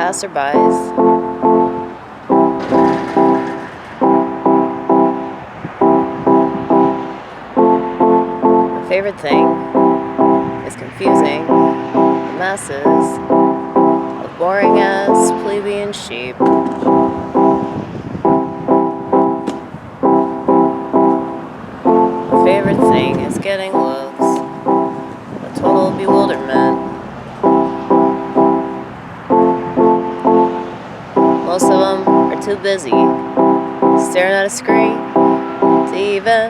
passerbys. My favorite thing is confusing the masses of boring-ass plebeian sheep. My favorite thing is getting looks, a total bewilderment. Most of them are too busy staring at a screen to even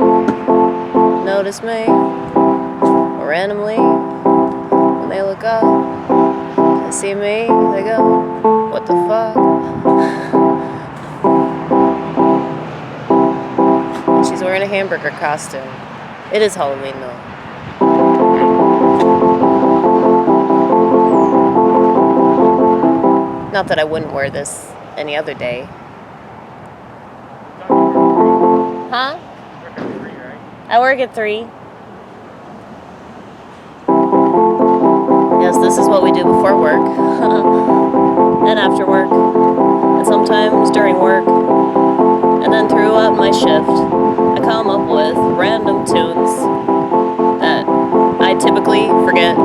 notice me. Or randomly, when they look up and see me, they go, "What the fuck?" And she's wearing a hamburger costume. It is Halloween though. Not that I wouldn't wear this any other day. Huh? I work at 3. Yes, this is what we do before work. And after work. And sometimes during work. And then throughout my shift, I come up with random tunes that I typically forget.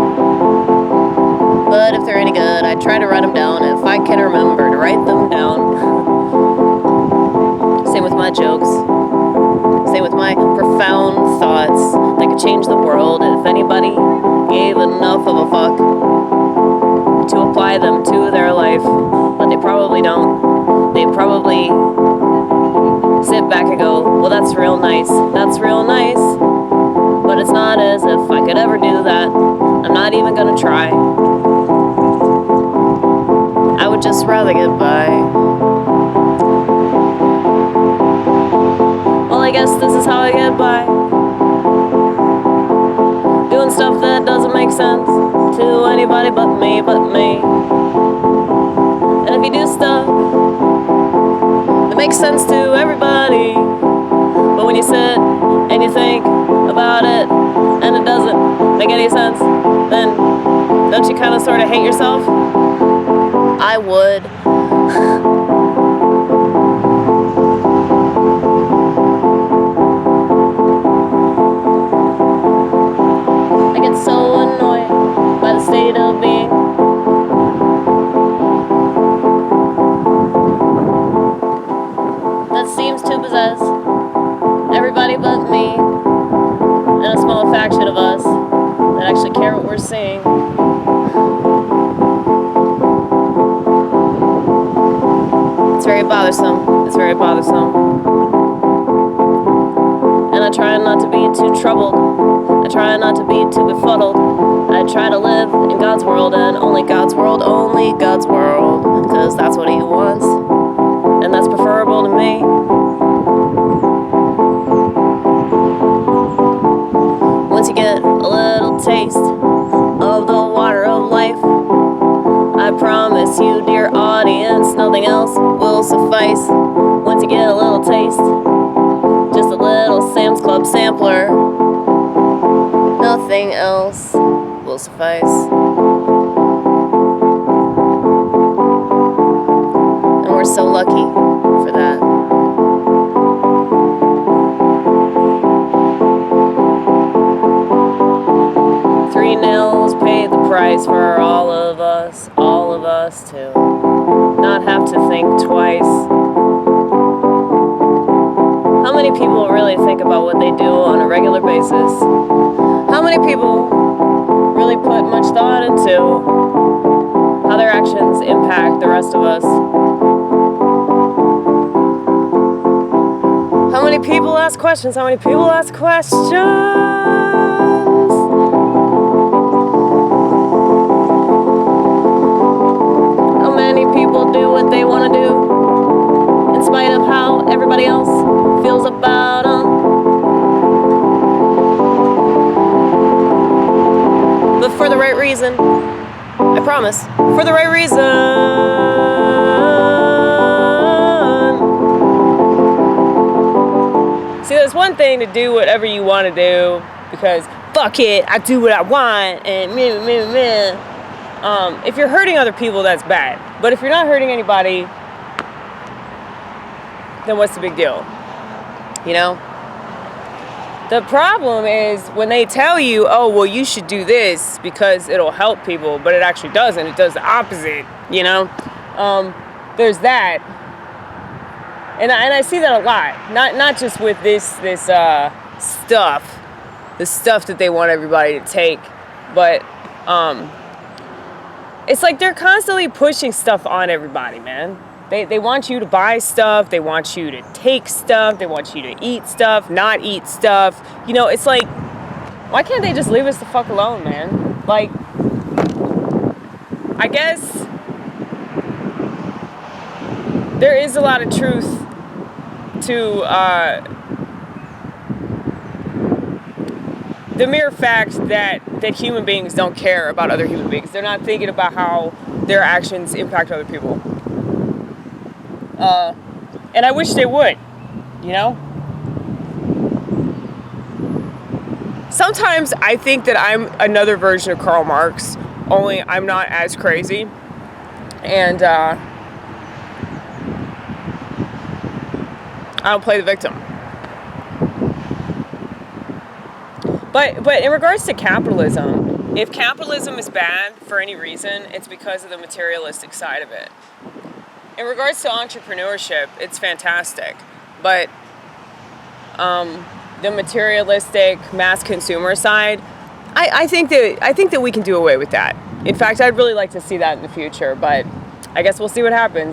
But if they're any good, I try to write them down if I can remember to write them down. Same with my jokes. Same with my profound thoughts that could change the world if anybody gave enough of a fuck to apply them to their life. But they probably don't. They probably sit back and go, "Well, that's real nice. That's real nice." But it's not as if I could ever do that. I'm not even gonna try. I would just rather get by. Well, I guess this is how I get by. Doing stuff that doesn't make sense to anybody but me, And if you do stuff that makes sense to everybody, but when you sit and you think about it and it doesn't make any sense, then don't you kind of sort of hate yourself? I would. I get so annoyed by the state of being. That seems to possess everybody but me and a small faction of us that actually care what we're seeing. It's very bothersome. It's very bothersome. And I try not to be too troubled. I try not to be too befuddled. I try to live in God's world and only God's world, only God's world. Because that's what He wants. And that's preferable to me. Once you get a little taste of the water of life, I promise you, dear audience, nothing else will suffice. Once you get a little taste, just a little Sam's Club sampler, nothing else will suffice. And we're so lucky for that. $3 paid the price for all of us to not have to think twice. How many people really think about what they do on a regular basis? How many people really put much thought into how their actions impact the rest of us? How many people ask questions? How many people ask questions? People do what they want to do in spite of how everybody else feels about them. But for the right reason. I promise. For the right reason. See, there's one thing to do whatever you want to do because fuck it, I do what I want and meh. If you're hurting other people, that's bad. But if you're not hurting anybody, then what's the big deal? You know? The problem is when they tell you, oh, well, you should do this because it'll help people, but it actually doesn't. It does the opposite, you know? There's that. And I see that a lot. Not just with this stuff, the stuff that they want everybody to take, but it's like they're constantly pushing stuff on everybody, man. They want you to buy stuff, they want you to take stuff, they want you to eat stuff, not eat stuff. You know, it's like, why can't they just leave us the fuck alone, man? Like, I guess there is a lot of truth to the mere fact that human beings don't care about other human beings. They're not thinking about how their actions impact other people. And I wish they would, you know? Sometimes I think that I'm another version of Karl Marx, only I'm not as crazy. And I don't play the victim. But in regards to capitalism, if capitalism is bad for any reason, it's because of the materialistic side of it. In regards to entrepreneurship, it's fantastic, but the materialistic mass consumer side, I think that we can do away with that. In fact, I'd really like to see that in the future, but I guess we'll see what happens.